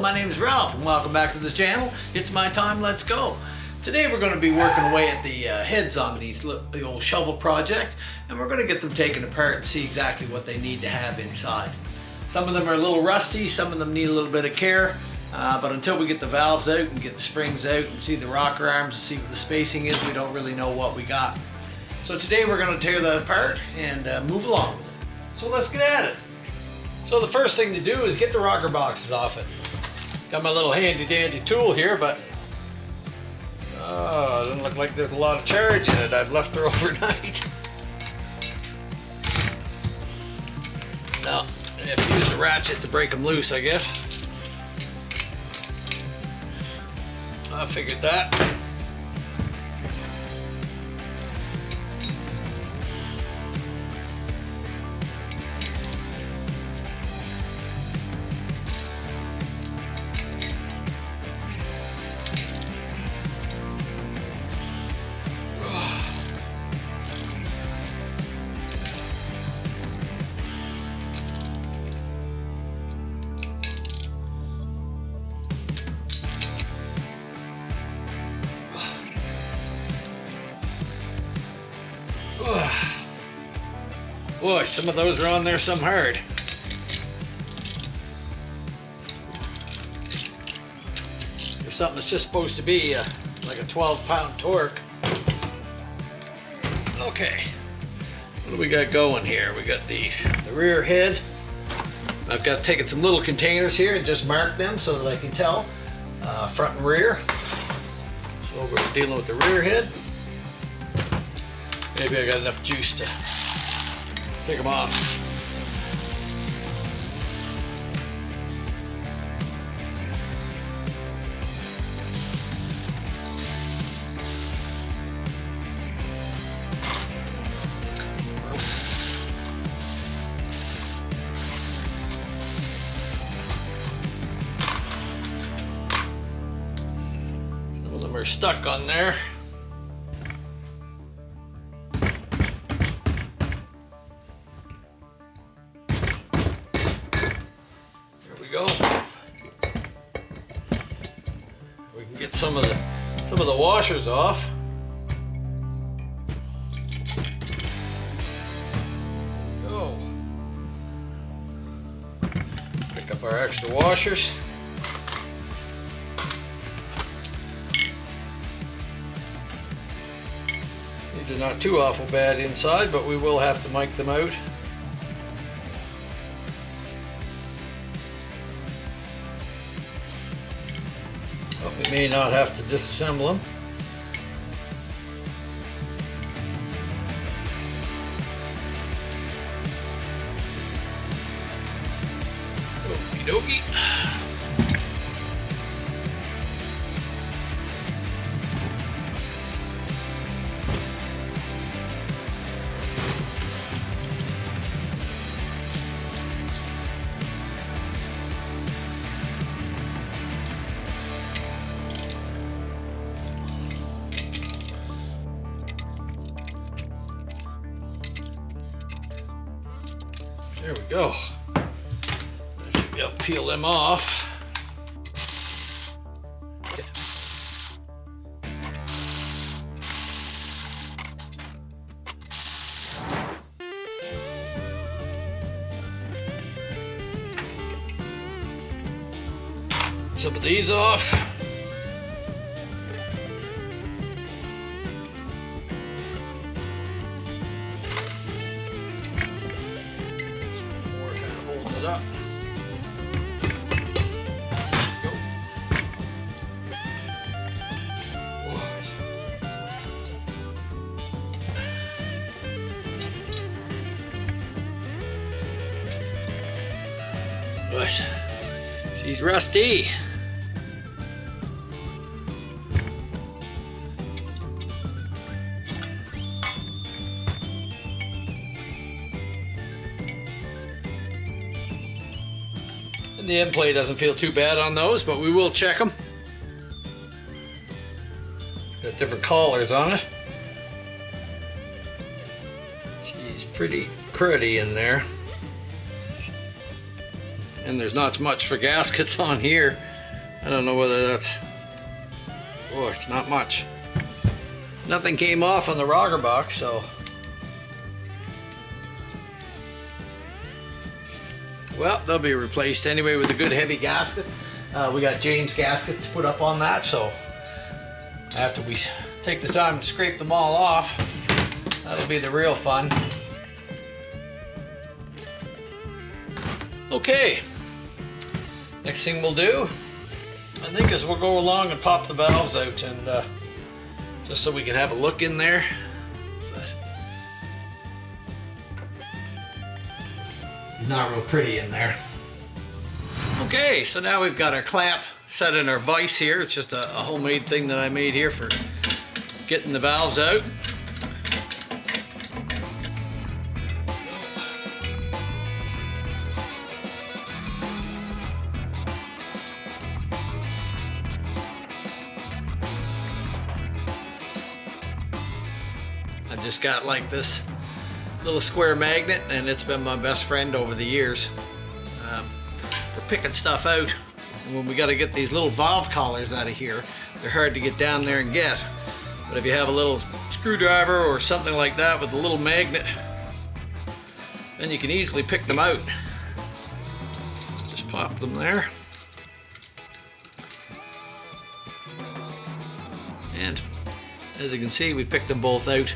my name is Ralph and welcome back to this channel. It's my time, let's go. Today we're going to be working away at the heads on the old shovel project, and we're going to get them taken apart and see exactly what they need to have inside. Some of them are a little rusty, some of them need a little bit of care, but until we get the valves out and get the springs out and see the rocker arms and see what the spacing is, we don't really know what we got. So today we're going to tear that apart and move along with it. So let's get at it. So the first thing to do is get the rocker boxes off it. Got my little handy dandy tool here, but it doesn't look like there's a lot of charge in it. I've left her overnight. No, I have to use a ratchet to break them loose, I guess. I figured that. Boy, some of those are on there some hard. There's something that's just supposed to be like a 12-pound torque. Okay, what do we got going here? We got the rear head. I've got taken some little containers here and just marked them so that I can tell front and rear. So we're dealing with the rear head. Maybe I got enough juice to take them off. Some of them are stuck on there. We can get some of the washers off. Go. Pick up our extra washers. These are not too awful bad inside, but we will have to mic them out. We may not have to disassemble them. Okie dokie. There we go. I should be able to peel them off. Okay. Some of these off. It up. Go. But she's rusty. And the end plate doesn't feel too bad on those, but we will check them. It's got different collars on it. She's pretty cruddy in there. And there's not much for gaskets on here. I don't know whether that's, oh, it's not much. Nothing came off on the rocker box, so. Well, they'll be replaced anyway with a good heavy gasket. We got James gaskets to put up on that, so after we take the time to scrape them all off, that'll be the real fun. Okay, next thing we'll do, I think, is we'll go along and pop the valves out, and just so we can have a look in there. But it's not real pretty in there. Okay, so now we've got our clamp set in our vise here. It's just a homemade thing that I made here for getting the valves out. I've just got like this little square magnet, and it's been my best friend over the years for picking stuff out. And when we got to get these little valve collars out of here, they're hard to get down there and get. But if you have a little screwdriver or something like that with a little magnet, then you can easily pick them out. Just pop them there. And as you can see, we picked them both out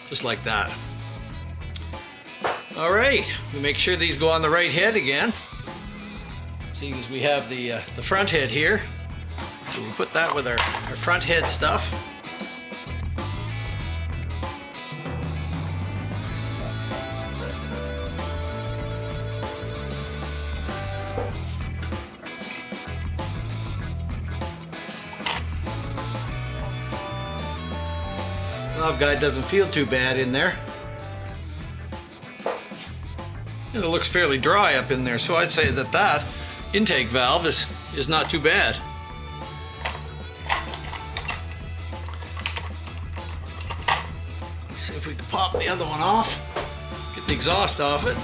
just like that. All right, we make sure these go on the right head again. See, as we have the front head here, so we put that with our front head stuff. Valve guide doesn't feel too bad in there. And it looks fairly dry up in there, so I'd say that that intake valve is not too bad. Let's see if we can pop the other one off, get the exhaust off it.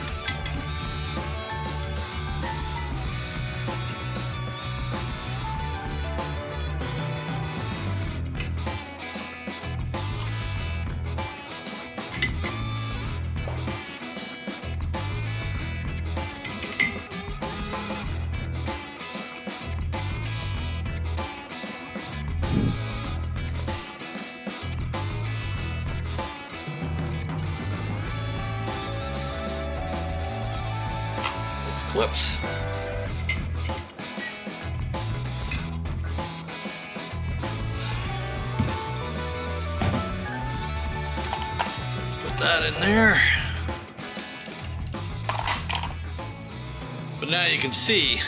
Clips. Put that in there. But now you can see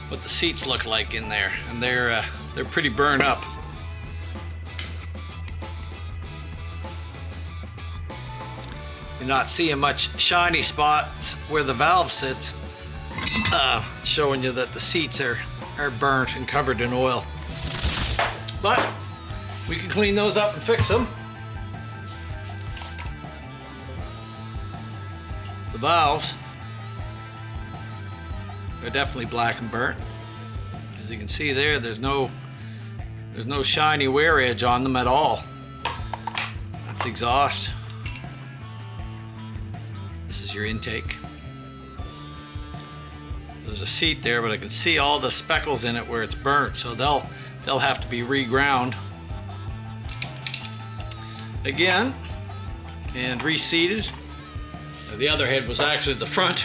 what the seats look like in there, and they're pretty burned up. You're not seeing much shiny spots where the valve sits, showing you that the seats are burnt and covered in oil. But we can clean those up and fix them. The valves are definitely black and burnt. As you can see there, there's no shiny wear edge on them at all. That's exhaust. This is your intake. There's a seat there, but I can see all the speckles in it where it's burnt, so they'll have to be reground again and reseated. The other head was actually the front,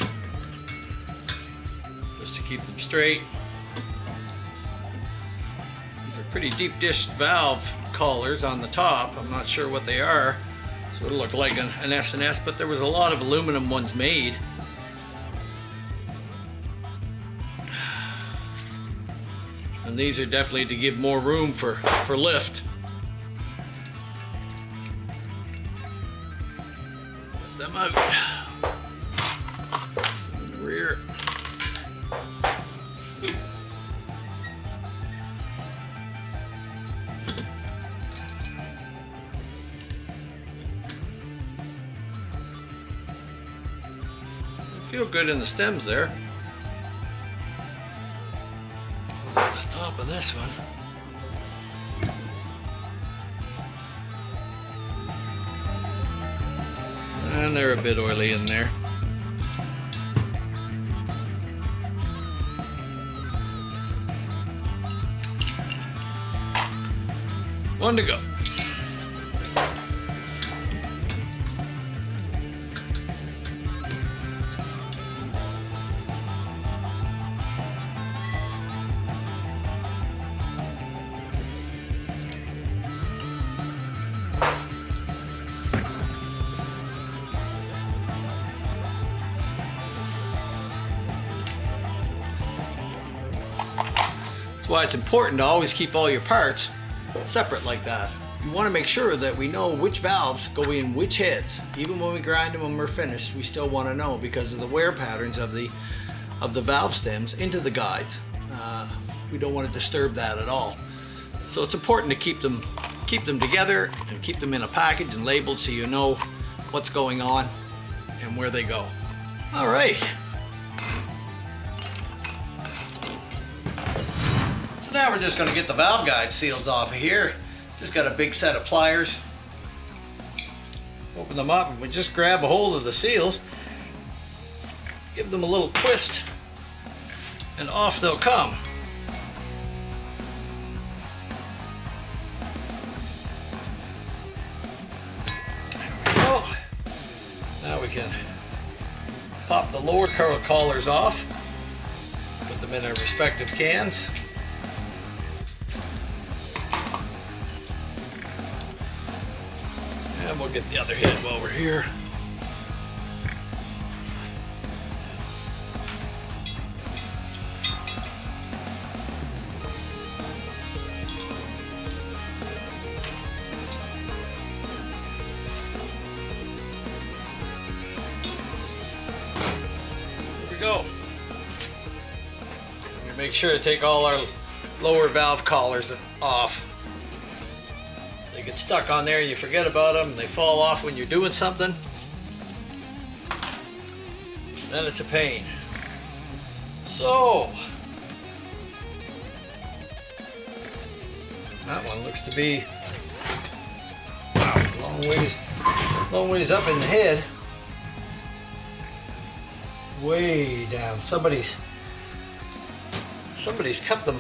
just to keep them straight. These are pretty deep dish valve collars on the top. I'm not sure what they are, so it'll look like an S&S, but there was a lot of aluminum ones made. And these are definitely to give more room for lift. Put them out in the rear. They feel good in the stems there. this one. And they're a bit oily in there. One to go. That's why it's important to always keep all your parts separate like that. You want to make sure that we know which valves go in which heads. Even when we grind them when we're finished, we still want to know because of the wear patterns of the valve stems into the guides. We don't want to disturb that at all. So it's important to keep them together and keep them in a package and labeled so you know what's going on and where they go. All right. So now we're just going to get the valve guide seals off of here. Just got a big set of pliers. Open them up and we just grab a hold of the seals, give them a little twist, and off they'll come. There we go. Now we can pop the lower collars off, put them in their respective cans. And we'll get the other head while we're here. Here we go. We make sure to take all our lower valve collars off. They get stuck on there, you forget about them, they fall off when you're doing something. Then it's a pain. So, that one looks to be long ways up in the head. Way down. Somebody's cut them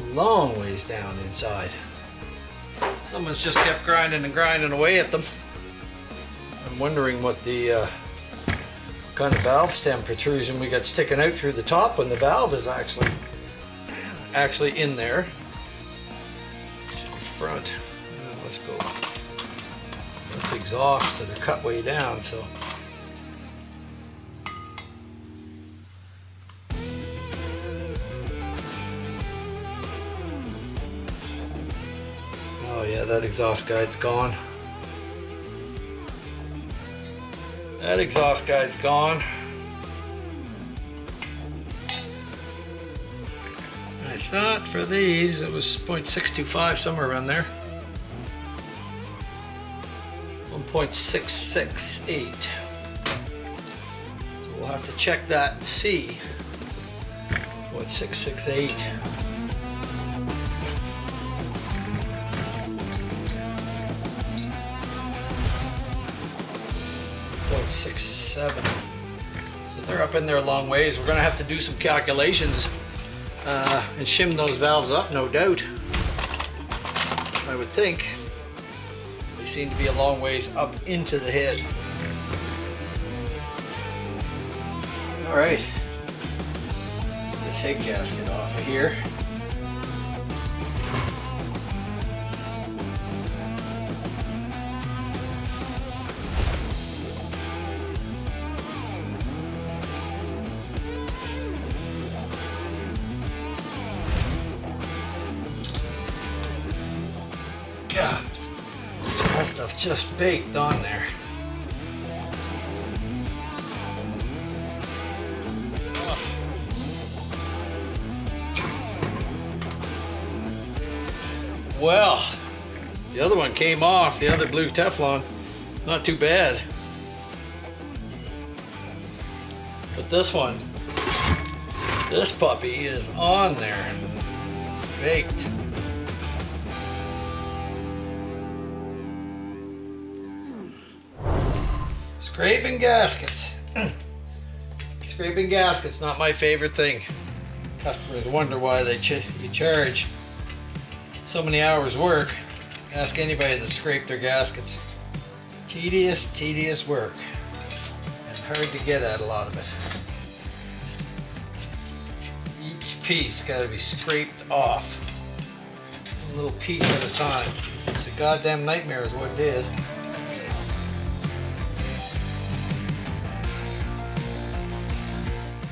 a long ways down inside. Someone's just kept grinding and grinding away at them. I'm wondering what the kind of valve stem protrusion we got sticking out through the top when the valve is actually in there. Let's see the front. Let's go. That's exhaust that are cut way down, so. Oh yeah, that exhaust guide's gone. That exhaust guide's gone. I thought for these it was 0.625, somewhere around there. 1.668. So we'll have to check that and see. 0.668. 0.67. So they're up in there a long ways. We're going to have to do some calculations and shim those valves up, no doubt. I would think. They seem to be a long ways up into the head. All right. Get this head gasket off of here. God, that stuff just baked on there. Well, the other one came off, the other blue Teflon. Not too bad. But this one This puppy is on there, baked. Scraping gaskets. Scraping gaskets, not my favorite thing. Customers wonder why you charge so many hours work. Ask anybody that scraped their gaskets. Tedious work. And hard to get at, a lot of it. Each piece got to be scraped off. A little piece at a time. It's a goddamn nightmare is what it is.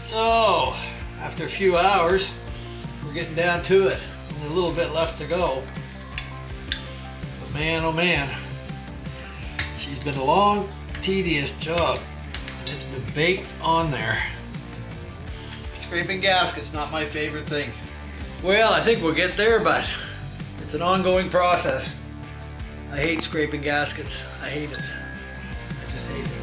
So, after a few hours, we're getting down to it. Only a little bit left to go. But man, oh man, she's been a long, tedious job. And it's been baked on there. Scraping gaskets, not my favorite thing. Well, I think we'll get there, but it's an ongoing process. I hate scraping gaskets. I hate it. I just hate it.